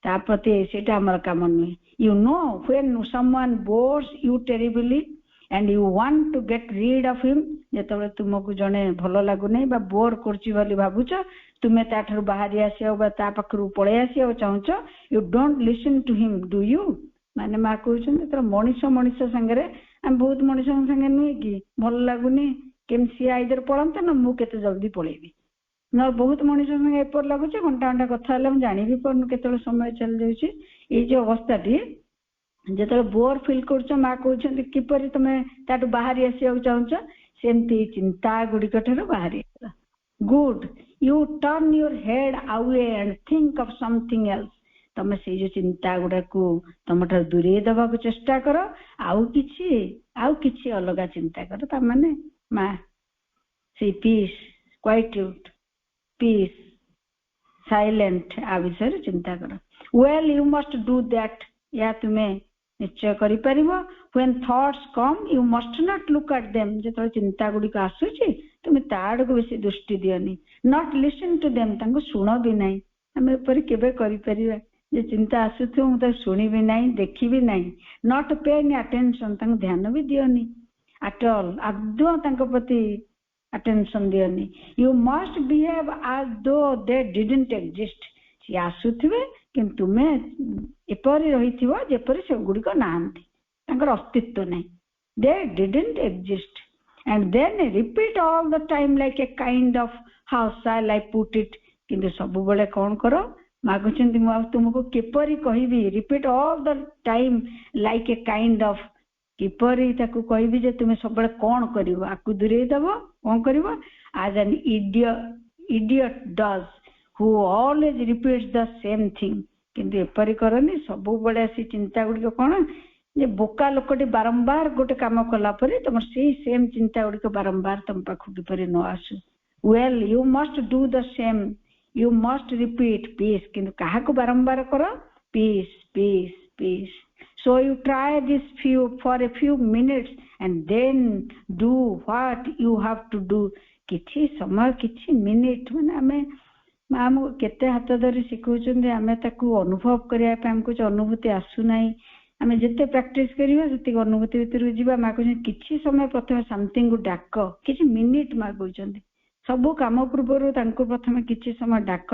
ता प्रति सेटा हमर काम नु you know when someone bores you terribly and you want to get rid of him जेतबे तुमको जने भलो लागु नै बा बोर करछि बोली भाबुछ तुमे ता ठर बाहरी आसियो बा ता पकरू पळे आसियो चाहूछ you don't listen to him do you माने मा कहउछन तर मनुष्य संगे हम बहुत मनुष्य संगे नुई कि भल लागुनी केम सी आइदर पळंत ना मु केते जल्दी पळेबी न बहुत मनुष्य संगे एपर लागुछ घंटा घंटा कथा हम जानि भी पन केतले समय चल जाउछि ए जो अवस्था दी जेतले बोर फील करछ मा कहउछन किपरि तमे ताटु बाहरी आसियो चाहूछ सेमती चिंता गुडी कठर बाहरी good U turn your head away and think of something else तमे से जो चिंता गुडा को तमठर दूरे दबा को चेष्टा करो आउ किछि अलगा चिंता करो त माने मा से पीस क्वाइट्यूड पीस साइलेंट आ विषय चिंता करो well you must do that या तुमे निश्चय करि परिबो when thoughts come you must not look at them जेतो चिंता गुडी को आसुची तुमे ताड़ को बेसी दृष्टि दियनी नॉट लिसन टू देम तांको सुनो भी नाही हमें पर केबे करि परिबा जे चिंता आसुथो मु त सुनी भी नाही देखि भी नाही नॉट पे एनी अटेंशन तांको ध्यान भी दियनी एट ऑल आदो तांको प्रति अटेंशन दियनी you must behave as though they didn't exist सी आसुथबे କିନ୍ତୁ ତୁମେ ଏପରି ରହିଥିବ ଯେପରି ସେଗୁଡ଼ିକ ନାହାନ୍ତି, ତାଙ୍କର ଅସ୍ତିତ୍ୱ ନାହିଁ, they didn't exist, and then repeat all the time like a kind of how shall I put it, କିନ୍ତୁ ସବୁବେଳେ କ'ଣ କର ମାଗୁଛନ୍ତି ମୁଁ ଆଉ ତୁମକୁ କିପରି କହିବି, repeat all the time like a kind of, କିପରି ତାକୁ କହିବି ଯେ ତୁମେ ସବୁବେଳେ କ'ଣ କରିବ, ଆକୁ ଦୂରେଇ ଦେବ, କ'ଣ କରିବ, as an idiot does who always repeats the same thing, କିନ୍ତୁ ଏପରି କରନି, ସବୁବେଳେ ସେ ଚିନ୍ତା ଗୁଡ଼ିକ କ'ଣ ଯେ ବୋକା ଲୋକଟି ବାରମ୍ବାର ଗୋଟେ କାମ କଲା ପରେ ତମର ସେଇ ସେମ୍ ଚିନ୍ତା ଗୁଡ଼ିକ ବାରମ୍ବାର ତମ ପାଖକୁ କିପରି ନ ଆସୁ, well you must do the same, you must repeat peace, କିନ୍ତୁ କାହାକୁ ବାରମ୍ବାର କର, peace peace peace, so you try this for a few minutes and then do what you have to do, କିଛି ସମୟ କିଛି ମିନିଟ୍, ମାନେ ଆମେ ଆମକୁ କେତେ ହାତ ଧରି ଶିଖଉଛନ୍ତି, ଆମେ ତାକୁ ଅନୁଭବ କରିବା ପାଇଁ ଆମକୁ ଅନୁଭୂତି ଆସୁନାହିଁ, ଆମେ ଯେତେ ପ୍ରାକ୍ଟିସ କରିବା ସେତିକି ଅନୁଭୂତି ଭିତରକୁ ଯିବା। ମାଗୁଛନ୍ତି କିଛି ସମୟ ପ୍ରଥମେ ଶାନ୍ତିଙ୍କୁ ଡାକ, କିଛି ମିନିଟ୍ ମାଗୁଛନ୍ତି, ସବୁ କାମ ପୂର୍ବରୁ ତାଙ୍କୁ ପ୍ରଥମେ କିଛି ସମୟ ଡାକ,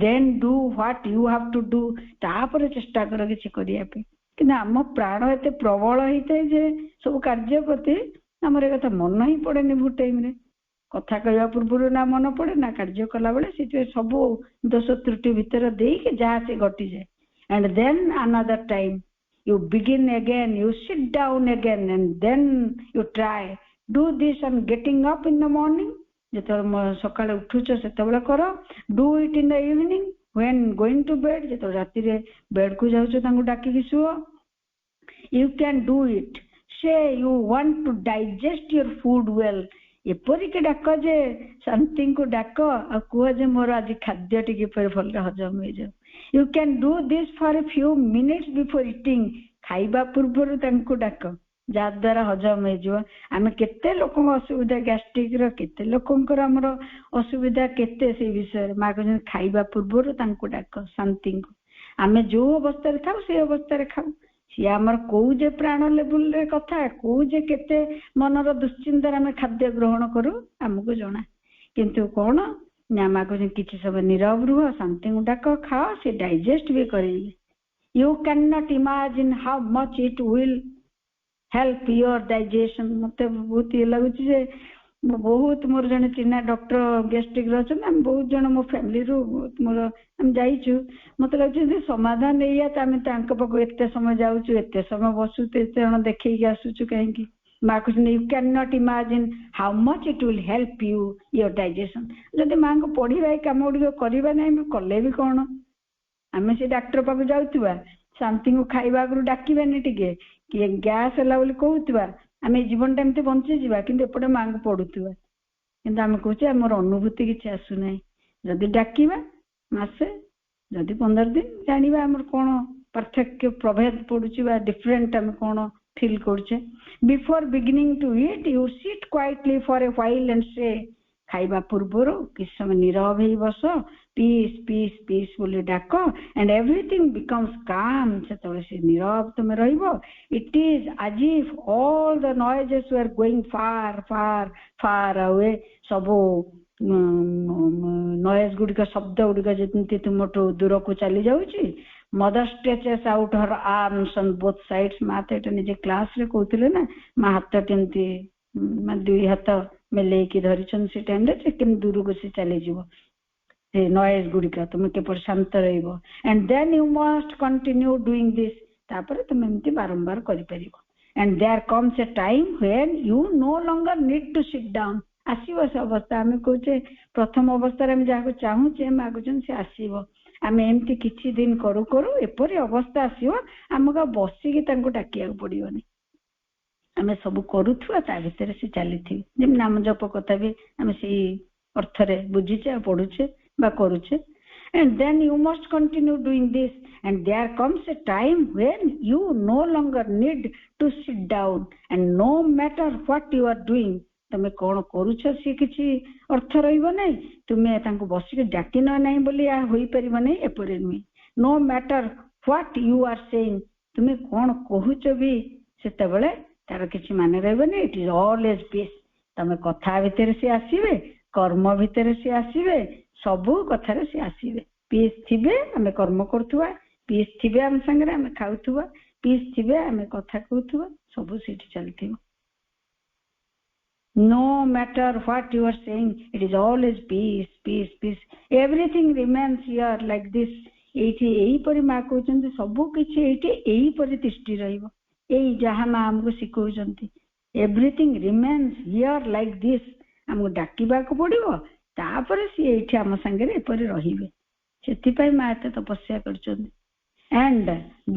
then do what you have to do, ତାପରେ ଚେଷ୍ଟା କର କିଛି କରିବା ପାଇଁ। କିନ୍ତୁ ଆମ ପ୍ରାଣ ଏତେ ପ୍ରବଳ ହେଇଥାଏ ଯେ ସବୁ କାର୍ଯ୍ୟ ପ୍ରତି ଆମର ଏ କଥା ମନ ହିଁ ପଡେନି, ବହୁତ ଟାଇମରେ କଥା କହିବା ପୂର୍ବରୁ ନା ମନ ପଡେ ନା କାର୍ଯ୍ୟ କଲାବେଳେ, ସେଥିପାଇଁ ସବୁ ଦୋଷ ତ୍ରୁଟି ଭିତରେ ଦେଇକି ଯାହା ସେ ଘଟିଯାଏ। and then another time you begin again, you sit down again, and then you try do this on getting up in the morning, ଯେତେବେଳେ ସକାଳେ ଉଠୁଛ ସେତେବେଳେ କର, do it in the evening when going to bed, ଯେତେବେଳେ ରାତିରେ ବେଡକୁ ଯାଉଛ ତାଙ୍କୁ ଡାକିକି ଶୁଅ, you can do it, say you want to digest your food well, ଏପରିକି ଡାକ ଯେ ଶାନ୍ତିଙ୍କୁ ଡାକ ଆଉ କୁହ ଯେ ମୋର ଆଜି ଖାଦ୍ୟଟି କିପରି ଭଲରେ ହଜମ ହେଇଯାଉ, you can do this for a few minutes before eating, ଖାଇବା ପୂର୍ବରୁ ତାଙ୍କୁ ଡାକ ଯାହାଦ୍ୱାରା ହଜମ ହେଇଯିବ। ଆମେ କେତେ ଲୋକଙ୍କ ଅସୁବିଧା, ଗ୍ୟାଷ୍ଟ୍ରିକ୍ର କେତେ ଲୋକଙ୍କର ଆମର ଅସୁବିଧା କେତେ, ସେଇ ବିଷୟରେ ମାଗୁଛନ୍ତି ଖାଇବା ପୂର୍ବରୁ ତାଙ୍କୁ ଡାକ ଶାନ୍ତିଙ୍କୁ। ଆମେ ଯୋଉ ଅବସ୍ଥାରେ ଥାଉ ସେଇ ଅବସ୍ଥାରେ ଖାଉ, ସିଏ ଆମର କୋଉ ଯେ ପ୍ରାଣ ଲେବୁଲରେ କଥା, କୋଉ ଯେ କେତେ ମନର ଦୁଶ୍ଚିନ୍ତାରେ ଆମେ ଖାଦ୍ୟ ଗ୍ରହଣ କରୁ ଆମକୁ ଜଣା। କିନ୍ତୁ କ'ଣ ନା ମାଗୁଛନ୍ତି କିଛି ସମୟ ନୀରବ ରୁହ, ଶାନ୍ତିଙ୍କୁ ଡାକ, ଖାଅ, ସେ ଡାଇଜେଷ୍ଟ ବି କରେଇବେ। you cannot imagine how much it will help your digestion। ମତେ ବହୁତ ଇଏ ଲାଗୁଛି ଯେ ବହୁତ ମୋର ଜଣେ ଚିହ୍ନା ଡକ୍ଟର ଗ୍ୟାଷ୍ଟ୍ରିକ୍ର ଅଛନ୍ତି, ଆମେ ବହୁତ ଜଣ ମୋ ଫ୍ୟାମିଲିରୁ ମୋର ଆମେ ଯାଇଛୁ, ମତେ ଲାଗୁଛି ଯେ ସମାଧାନ ଏଇଆ, ଆମେ ତାଙ୍କ ପାଖକୁ ଏତେ ସମୟ ଯାଉଛୁ, ଏତେ ସମୟ ବସୁଛୁ, ଏତେ ଜଣ ଦେଖେଇକି ଆସୁଛୁ କାହିଁକି। ମା କହୁଛନ୍ତି you cannot imagine how much it will help you your digestion। ଯଦି ମାଙ୍କୁ ପଢିବା ଏଇ କାମ ଗୁଡ଼ିକ କରିବା ନାହିଁ, ଆମେ କଲେ ବି କ'ଣ, ଆମେ ସେ ଡାକ୍ତର ପାଖକୁ ଯାଉଥିବା, ଶାନ୍ତିଙ୍କୁ ଖାଇବା ଆଗରୁ ଡାକିବାନି ଟିକେ, କିଏ ଗ୍ୟାସ୍ ହେଲା ବୋଲି କହୁଥିବା, ଆମେ ଜୀବନଟା ଏମିତି ବଞ୍ଚିଯିବା, କିନ୍ତୁ ଏପଟେ ମାଙ୍କୁ ପଢୁଥିବା, କିନ୍ତୁ ଆମେ କହୁଛେ ଆମର ଅନୁଭୂତି କିଛି ଆସୁନାହିଁ। ଯଦି ଡାକିବା ମାସେ, ଯଦି 15 ଦିନ, ଜାଣିବା ଆମର କ'ଣ ପାର୍ଥକ୍ୟ ପ୍ରଭେଦ ପଡୁଛି ବା ଡିଫରେଣ୍ଟ ଆମେ କ'ଣ ଫିଲ୍ କରୁଛେ। Before beginning to eat you sit quietly for a while and say, ଖାଇବା ପୂର୍ବରୁ କିଛି ସମୟ ନୀରବ ହେଇ ବସ, ପିସ୍ ପିସ୍ ପିସ୍ ବୋଲି ଡାକ, and everything becomes calm, ସେତେବେଳେ ସେ ନୀରବ ତମେ ରହିବ। it is as if all the noises were going far far far away, ସବୁ ନଏଜ୍ ଗୁଡ଼ିକ, ଶବ୍ଦ ଗୁଡ଼ିକ ଯେମିତି ତୁମଠୁ ଦୂରକୁ ଚାଲି ଯାଉଛି। mother stretches out her arms on both sides, ମା ତ ଏଇଟା ନିଜେ କ୍ଲାସରେ କହୁଥିଲେ ନା, ମା ହାତଟି ଏମିତି ଦୁଇ ହାତ ମେଲେଇକି ଧରିଛନ୍ତି ସେ ଟାଇମରେ, ସେ କେମିତି ଦୂରକୁ ସେ ଚାଲିଯିବ ସେ ନଏଜ୍ ଗୁଡ଼ିକ, ତୁମେ କେବଳ ଶାନ୍ତ ରହିବ। and then you must continue doing this, ତାପରେ ତୁମେ ଏମିତି ବାରମ୍ବାର କରିପାରିବ। and there comes a time when you no longer need to sit down, ଆସିବ ସେ ଅବସ୍ଥା। ଆମେ କହୁଛେ ପ୍ରଥମ ଅବସ୍ଥାରେ ଆମେ ଯାହାକୁ ଚାହୁଁଛେ ମାଗୁଛନ୍ତି ସେ ଆସିବ, ଆମେ ଏମିତି କିଛି ଦିନ କରୁ କରୁ ଏପରି ଅବସ୍ଥା ଆସିବ ଆମକୁ ଆଉ ବସିକି ତାଙ୍କୁ ଡାକିବାକୁ ପଡିବନି, ଆମେ ସବୁ କରୁଥିବା ତା ଭିତରେ ସେ ଚାଲିଥିବେ। ଯେମିତି ନାମ ଜପ କଥା ବି ଆମେ ସେଇ ଅର୍ଥରେ ବୁଝିଛେ ଆଉ ପଢୁଛେ ବା କରୁଛେ। and then you must continue doing this, and there comes a time when you no longer need to sit down, and no matter what you are doing, ତମେ କ'ଣ କରୁଛ ସେ କିଛି ଅର୍ଥ ରହିବ ନାହିଁ, ତୁମେ ତାଙ୍କୁ ବସିକି ଡାକିନ ନାହିଁ ବୋଲି ଏହା ହୋଇପାରିବ ନାହିଁ, ଏପରି ନୁହେଁ। no matter what you are saying, ତୁମେ କ'ଣ କହୁଛ ବି ସେତେବେଳେ ତାର କିଛି ମାନେ ରହିବନି। it is always peace, ତମେ କଥା ଭିତରେ ସେ ଆସିବେ, କର୍ମ ଭିତରେ ସେ ଆସିବେ, ସବୁ କଥାରେ ସେ ଆସିବେ। ପିସ୍ ଥିବେ, ଆମେ କର୍ମ କରୁଥିବା, पीस थिबे आम संगे आम खाउथुवा पीस थिबे आम कथा कहूथुवा सब सेठी चलथिबो no matter what you are saying it is always peace everything remains here like this एठी एही परि मा कहउचंती सब किछि एठी एही परि तिष्टि रहइबो एही जहा मा हमको सिखौचंती everything remains here like this हमको डाकिबा को पड़िबो तापर सी एठी हम संगे एपरि रहिबे सेति पई मा एते तपस्या करचंती and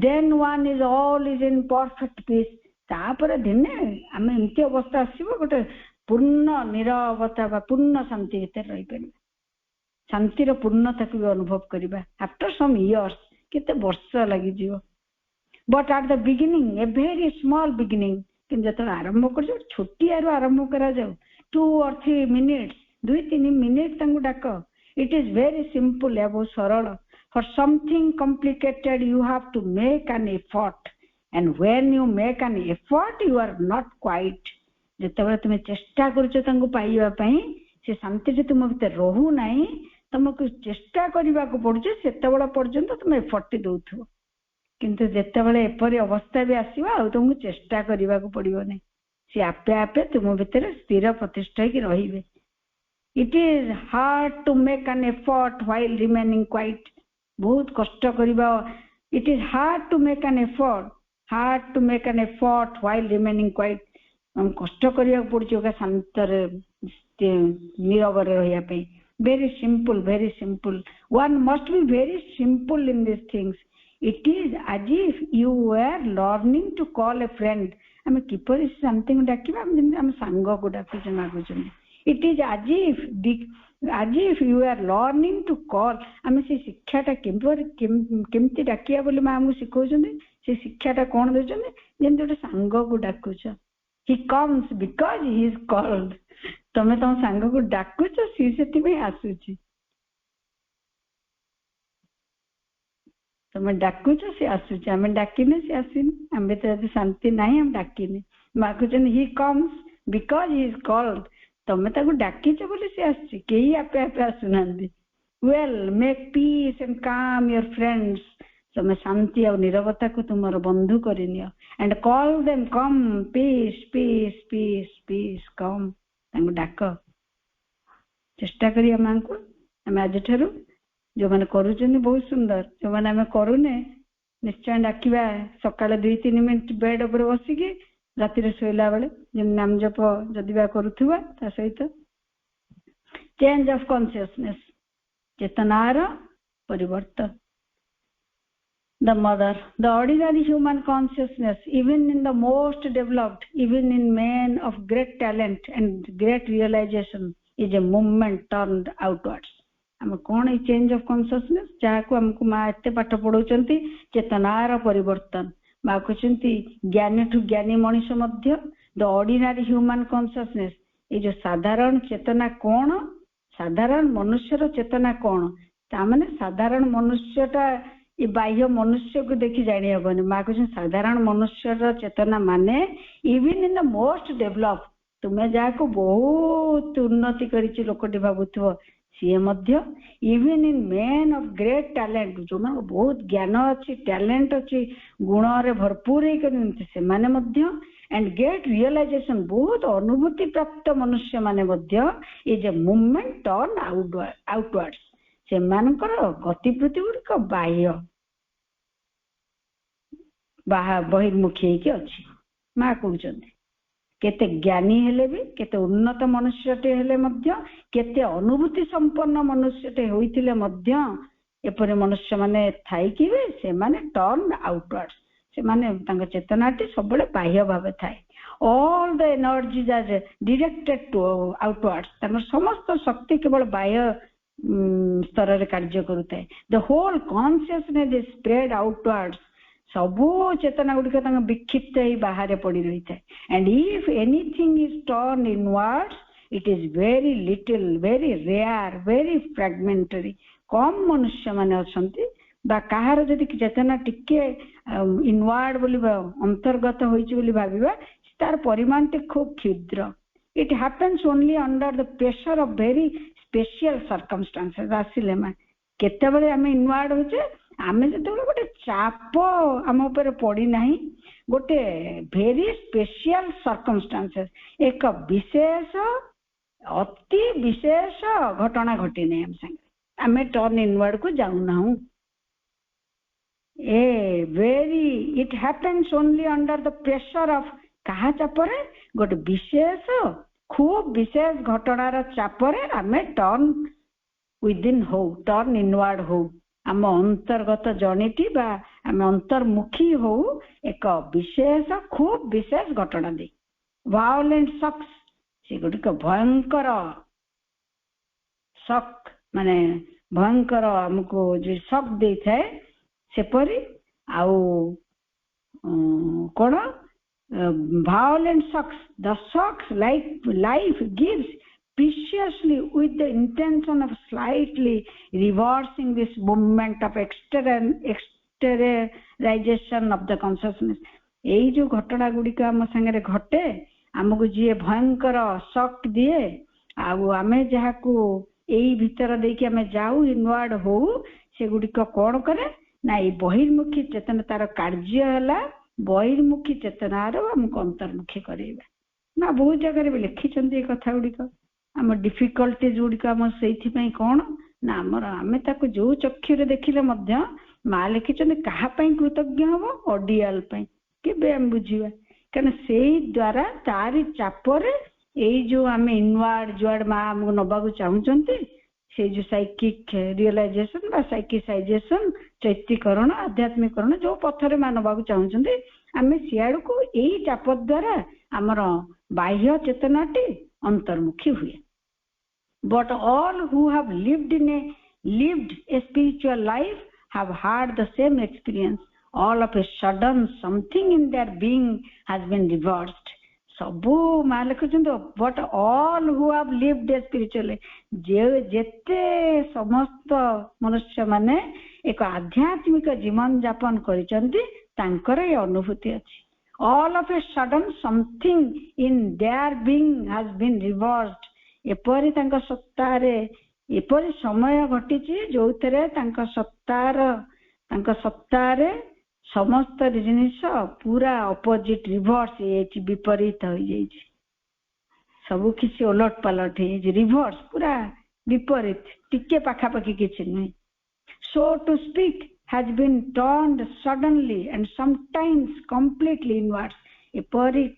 then one is all is in perfect peace तापर दिने हम एमती अवस्था आसीबो गोटे पूर्ण निरवता बा पूर्ण शांति भीतर रहि परिबा शांतिर पूर्णता को अनुभव करिबा आफ्टर सम इयर्स केते वर्ष लागि जिवो but at the beginning a very small beginning कि जत आरंभ कर जो छोटी आरो आरंभ करा जाऊ 2 or 3 मिनिट्स 2-3 मिनिट तंगु डाक इट इज वेरी सिंपल एबो सरल for something complicated you have to make an effort and when you make an effort you are not quite जेतबे तुम चेष्टा करछो तंगु पाइबा पई से शांति जे तुम भीतर रहू नाही तुमको चेष्टा करबा को पड़छ सेतबेला पर्यंत तुम एफर्ट दउथो किंतु जेतबेले एपरि अवस्था भी आसीबा आ तुमको चेष्टा करबा को पड़िबो नै से आपे आपे तुम भीतर स्थिर प्रतिष्ठा की रहिबे it is hard to make an effort while remaining quiet बहुत कष्ट करबा it is hard to make an effort while remaining quiet हम कष्ट करिया पड़छ शांत रे नीरव रे रहिया पे very simple one must be very simple in these things it is as if you were learning to call a friend हम किपरि something डाकिबा हम संग को डाकुछ मागुछ it is as if you are learning to call हम से शिक्षाटा केमती डाकिया बोली मा हम सिखौछन से शिक्षाटा कोन देछन जेन जोटा संग को डाकुछ he comes because he is called तमे तम संग को डाकुछ सी सेति में आसुची तमे डाकुछ से आसुची हम डाकिने से आसिन हम तो शांति नाही हम डाकिने माकुचन he comes because he is called तमे ताको डाकिछ बोली से आसची केही आपे आपे आसुनांदी well make peace and calm your friends तमे शांति और निरवता को तुमर बंधु करिनियो and call them come peace come तांको डाक चेष्टा करिया मांको हम आज ठरू जो माने करूचनी बहुत सुंदर जो माने हम करूने निश्चय डाकिबा सकाळे 2-3 मिनिट बेड ऊपर बसी के राति रे सोइला बेले जे नाम जप जदिबा करूथुवा ता सहित चेंज ऑफ कॉन्शियसनेस चेतनार परिवर्तन the mother the ordinary human consciousness even in the most developed even in men of great talent and great realization is a movement turned outwards हम कोन ए चेंज ऑफ कॉन्शियसनेस जाको हमको मा एते पाठ पढौचंती चेतनार परिवर्तन मा कहचंती ज्ञानी ठु ज्ञानी मनुष्य मध्य द ऑर्डिनरी ह्यूमन कॉन्शियसनेस ए जो साधारण चेतना कोन साधारण मनुष्यर चेतना कोन ता माने साधारण मनुष्यटा ये बाह्य मनुष्य को देखि जानि हबनी मा कहछ साधारण मनुष्यर चेतना माने even in the most develop तुमे जाको बहुत उन्नति करिछि लोकटी भाबुथो सिए मध्य even in man of great talent जो मा बहुत ज्ञान अछि टैलेंट अछि गुण रे भरपूर हे करनते से माने मध्य एंड ग्रेट रियलाइजेशन बहुत अनुभूति प्राप्त मनुष्य माने मध्य ए जे मूवमेंट टर्न आउटवर्ड्स से मानकर गति प्रतिगुड़िक बाह्य बहिर्मुखी के अछि मा कहउचंती केते ज्ञानी हेले भी केते उन्नत मनुष्यटे हेले मध्य केते अनुभूति संपन्न मनुष्यटे होइतिले मध्य एपरे मनुष्य माने थाई कि से माने टर्न आउटवर्ड्स से माने तांग चेतनाटी सबले बाह्य भाबे थाई all the energies are directed to outwards तांग समस्त शक्ति केवल बाह्य स्तर रे कार्य करूते the whole consciousness is spread outwards सबो चेतना गुडी तांग विक्षिप्त ही बाहर पड़ी रही थे and if anything is turn inwards it is very little very rare very fragmentary कम मनुष्य माने अछंती बा काहार जदि चेतना टिके इनवर्ड बोली अंतर्गत होइछि बोली भाबिबा तार परिमाण ते खूब क्षुद्र it happens only under the pressure of very special circumstances आसिले मा केते बेले हम इनवर्ड होचे आमे जेतेबेले गोटे चाप आम ऊपर पड़ी नाही, गोटे भेरी स्पेशल सर्कमस्टांसेस, एक विशेष अति विशेष घटना घटी नहीं आम संगे, आमे टर्न इनवर्ड को जाऊ ना। A very it happens only under the pressure of कहा चापरे गोटे विशेष खूब विशेष घटनार चापरे आमे टर्न विदिन हो, टर्न इनवर्ड हो, आम अंतर्गत जनिटी बा आम अंतर्मुखी हो एक विशेष खूब विशेष घटना दे वायोलेंट शॉक्स, से गुडिक भयंकर शॉक माने भयंकर हमको जो शॉक दे थाए सेपरी आउ कोन violent shocks, the shocks like life gives preciously with the intention of slightly reversing this movement of exteriorization of the consciousness. एई जो घटना गुड़िक आम संगे घटे आमको जी भयंकर शॉक दिए आउ आमे जहाकू एई भीतर देकी आमे जाऊ इनवर्ड हो, से गुड़िक कौन करे ना ये बहिर्मुखी चेतना तार कार्य है बहिर्मुखी चेतनार आमको अंतर्मुखी करेगा ना। बहुत जगह भी लिखी कथा गुड़िक आम डिफिकल्टीज गुड़िक आम से कौन ना आमर आमे ताको जो चक्षुरे देखिले मध्य माँ लिखी क्या कृतज्ञ हम ऑडियल के आम बुझा कारण से द्वारा तारी चापरे यही जो आम इनवर्ड जुआड माँ आमको नबाक चाहते से जो साइकिक रियलाइजेशन बा साइकिसाइजेशन चैत्यकरण आध्यात्मिकरण जो पथरे माँ नबाक चाहते आम सियाड़ को यही चाप द्वारा आमर बाह्य चेतनाटी अंतर्मुखी हुए। But all who have lived a spiritual life have had the same experience, all of a sudden something in their being has been reversed. सबू माँ लिखुं but all who have lived a spiritual जेते समस्त मनुष्य माने एक आध्यात्मिक जीवन यापन करिसंती तांकर ये अनुभूति अच्छी। All of a sudden something in their being has been reversed. एपरी तांका सत्तारे एपरी समय घटिची जो थरे तांका सत्तारे समस्त जिनिस पूरा अपोजिट रिवर्स हो विपरीत हो जाए, सबु किसी ओलट पलट हो रिवर्स पूरा विपरीत टिके पाखापाखि किसी नुहे। So to speak has been turned suddenly and sometimes completely inwards. एपरी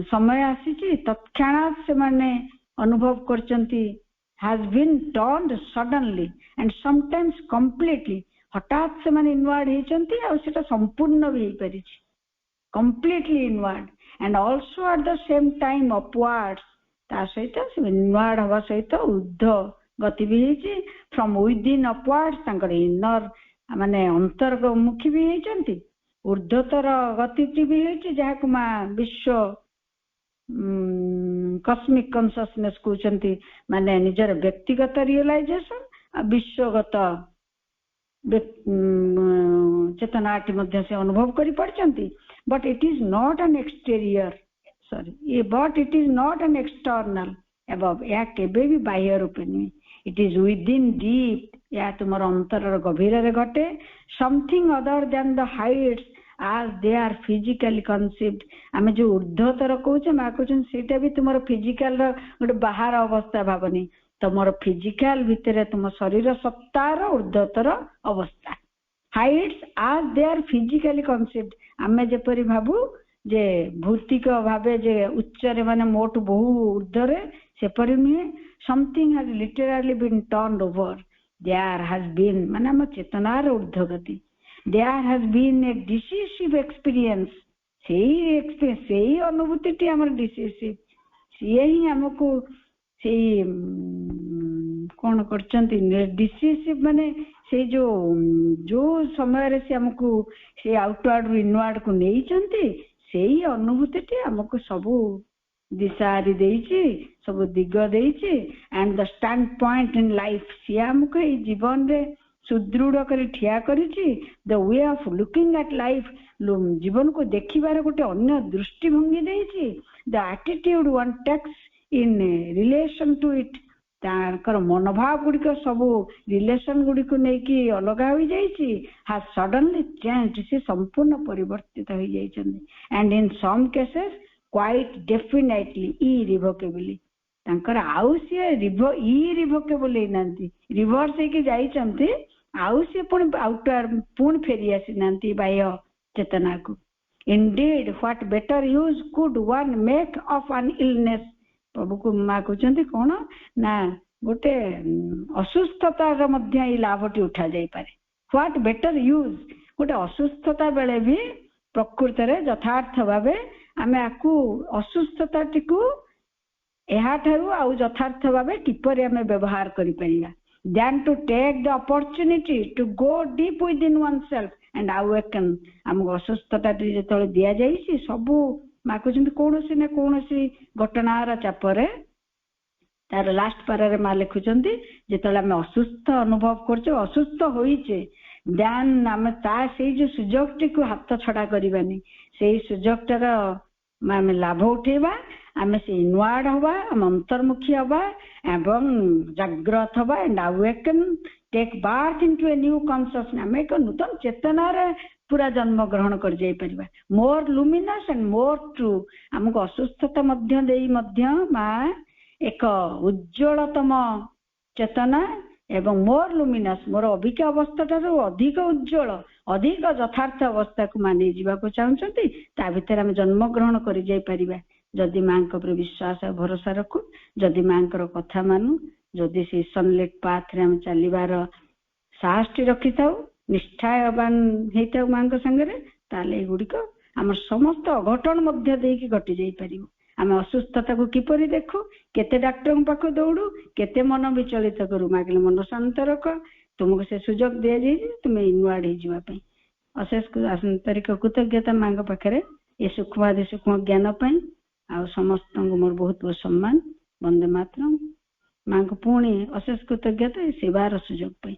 समय आसी तत्क्षणात से माने अनुभव करचंती has been turned suddenly and sometimes completely, हठात से माने इनवर्ड होती और सेटा संपूर्ण भी हो पारि completely inward and also at the same time upwards. ता सहित इनवर्ड हवा सहित ऊर्ध गति भी होती फ्रॉम विदिन अपवर्ड्स, तांकर इनर माने अंतर्मुखी भी होती, ऊर्ध्वतर गति भी होती जहाक माँ विश्व कस्मिक कॉन्शियसनेस कहते माने निजर व्यक्तिगत रियलाइजेशन विश्वगत चेतनाटी मध्य से अनुभव करी पड़चंती। But it is not an exterior but it is not an external above, या केबे भी बाह्य रूपे नुहे, इट इज विदिन डीप, या तुम अंतर गभीर रे घटे। Something other than the Heights as they are physically conceived। आम जो ऊर्ध्वतर कहे माँ कहते सेटा भी तुम फिजिकल गोटे बाहर अवस्था भावनी, तुम फिजिकल भितर तुम शरीर सत्तार ऊर्ध्वतर अवस्था। Heights as they are physically conceived, आम जेपरी भावु जे भौतिक भावे जे उच्चरे माने मोट बहु ऊर्ध्वरे सेपरी नुहे। Something has literally been turned over, there has been माने आम चेतनार ऊर्ध्वगति, there has been a decisive experience। से अनुभूति आम डिसीसिव सी ही आमको से कौन कर डिसीसिव माने से जो समय से आमको से आउटवर्ड रु इनवर्ड को नहीं से ही अनुभूति आमको सबू दिशारी देइछि, सब दिग देइछि and the standpoint in life सी आमको ये जीवन रे सुदृढ़ कर ठिया करिछि। The way of looking at life, जीवन को देखिबार गोटे अन्य दृष्टिभंगी देइछि। The attitude one takes in relation to it, तांकर मनोभाव गुड़िक सब रिलेशन गुड़िक नहीं अलग हो जाइए has suddenly changed से संपूर्ण परिवर्तित हो जाइए and in some cases quite definitely irrevocably तांकर आउ सी irrevocable होइनांती रिवर्स हेकि जाइचंती आउ सी पुणी आउटर पुणी फेरी आसी नांती बाह्य चेतना को indeed what better use could one make of an illness प्रभु को माँ कहते कौन ना गोटे असुस्थतार मध्य ई लाभटी उठा जाई पारे व्हाट बेटर यूज गोटे असुस्थता बेले भी प्रकृत रे यथार्थ भावे आमे आकु असुस्थताटी को एहा ठारू आ यथार्थ भावे किपरि आमे व्यवहार करि परिया than to take the opportunity to go deep within oneself and awaken आम असुस्थताटी जेतले दिया जाइसी सबु माँ कहते कौन ना कौन घटनार चापर तार लास्ट पारे माँ लिखुंट जिते आम असुस्थ अनुभव कर असुस्थ होइचे ध्यान आम जो सुजोग टी हाथ छड़ा करवानी से सुजोगटार आम लाभ उठेबा आम से इनवार्ड हवा आम अंतर्मुखी हवा एवं जाग्रत हवा and awaken take birth into a new consciousness आम एक नूतन चेतनार पूरा जन्म ग्रहण कर जाई परिबा more luminous and more true हमको असुस्थता मध्य देई मध्य माँ एक उज्ज्वलतम चेतना एवं मोर लुमिनस मोर अभिका अवस्था ठारू अधिक उज्ज्वल अधिक यथार्थ अवस्था को माने जीवा को चाहते ता भीतर आम जन्म ग्रहण कर जाई परिबा जदि माँ पर विश्वास और भरोसा रखु जदि माँ कथा मानु जदि से सनलाइट पाथ रे आम चलिबार साहस रखी थाउ निष्ठावान होता माँ संगे ताले गुड़िक आम समस्त अघटन मध्य देकी घटी जाई परिबो आम असुस्थता को किपरि देखु केते डॉक्टर पाख दौड़ू केते मन विचलित करू मागिले मन शांत रख तुमको से सुजोग दिया जाए तुम इनवार्ड हो जावाई अशेष आंतरिक कृतज्ञता माँ पाखे ये सूक्ष्मादि सूक्ष्म ज्ञान पाई आ समस्त मोर बहुत बहुत सम्मान वंदे मातरम माँ को पुणी अशेष कृतज्ञता सेवार सुजोग पाई।